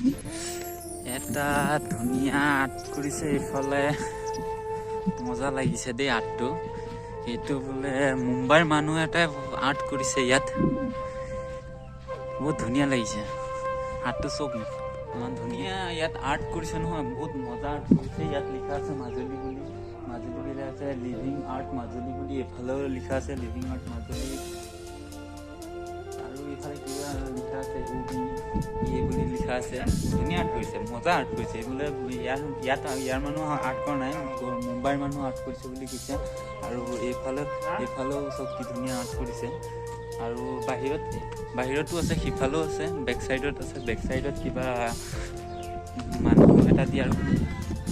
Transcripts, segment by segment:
এটা ধুনীয়া আৰ্ট কৰিছে এইফালে মজা লাগিছে দেই আৰ্টটো এইটো বোলে মুম্বাইৰ মানুহ এটাই আৰ্ট কৰিছে ইয়াত বহুত ধুনীয়া লাগিছে আৰ্টটো চব ইমান ধুনীয়া ইয়াত আৰ্ট কৰিছে নহয় বহুত মজা আৰ্ট কৰিছে ইয়াত লিখা আছে মাজুলী বুলি আছে লিভিং আৰ্ট মাজুলী বুলি এফালেও লিখা আছে লিভিং আৰ্ট মাজুলী আৰু এইফালে কিবা লিখা আছে বুলি লিখা আছে ধুনীয়া আৰ্ট কৰিছে মজা আৰ্ট কৰিছে বোলে ইয়াৰ মানুহ আৰ্ট কৰা নাই মুম্বাইৰ মানুহ আৰ্ট কৰিছে বুলি কৈছে আৰু এইফালেও চব কি ধুনীয়া আৰ্ট কৰিছে আৰু বাহিৰতো আছে সিফালেও আছে বেক চাইডত কিবা মানুহ এটা দি আৰু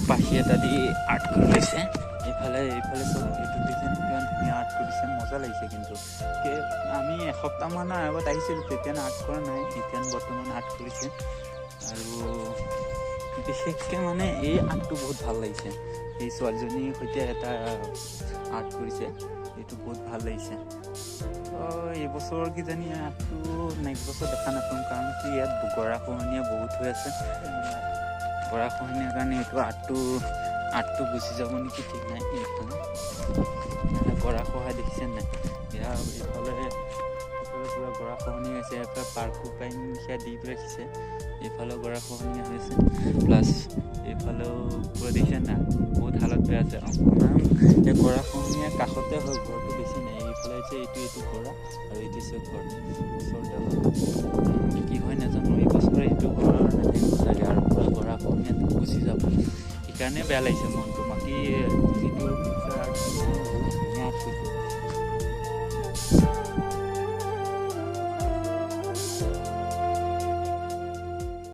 পাখি এটা দি আৰ্ট কৰিছে এইফালে চব এইটো ডিজাইন কিমান ধুনীয়া আৰ্ট কৰিছে মজা লাগিছে কিন্তু আমি এসপ্তাহমানৰ আগত আহিছিলোঁ তেতিয়া আৰ্ট কৰা নাই এতিয়া বৰ্তমান আৰ্ট কৰিছে আৰু বিশেষকৈ মানে এই আৰ্টটো বহুত ভাল লাগিছে এই ছোৱালীজনীৰ সৈতে এটা আৰ্ট কৰিছে এইটো বহুত ভাল লাগিছে এইবছৰ কিজানি আৰ্টটো নেক্সট বছৰ দেখা নাপাম কাৰণ কি ইয়াত গৰাখহনীয়া বহুত হৈ আছে গৰাখহনীয়াৰ কাৰণে এইটো আৰ্টটো গুচি যাব নেকি ঠিক নাই এইফালে গৰাখহা দেখিছে নাই এইফালে পুৰা গৰাখহনীয়া হৈছে এইফালে পাৰ্কো পাইন সেয়া দি ৰাখিছে এইফালেও গৰাখহনীয়া হৈছে প্লাছ এইফালেও পুৰা দেখিছে নাই বহুত হালত বেয়া আছে অকণমান এই গৰাখহনীয়াৰ কাষতে হয় ঘৰটো বেছি নাই এইফালে হৈছে এইটো গৰা আৰু এইটো হৈছে ঘৰ ওচৰতে হয় কি হয় নাজানো এই বছৰ এইটো ঘৰ নাথাকিব চাগে আৰু পুৰা গৰাখহনীয়াত গুচি যাব সেইকাৰণে বেয়া লাগিছে মন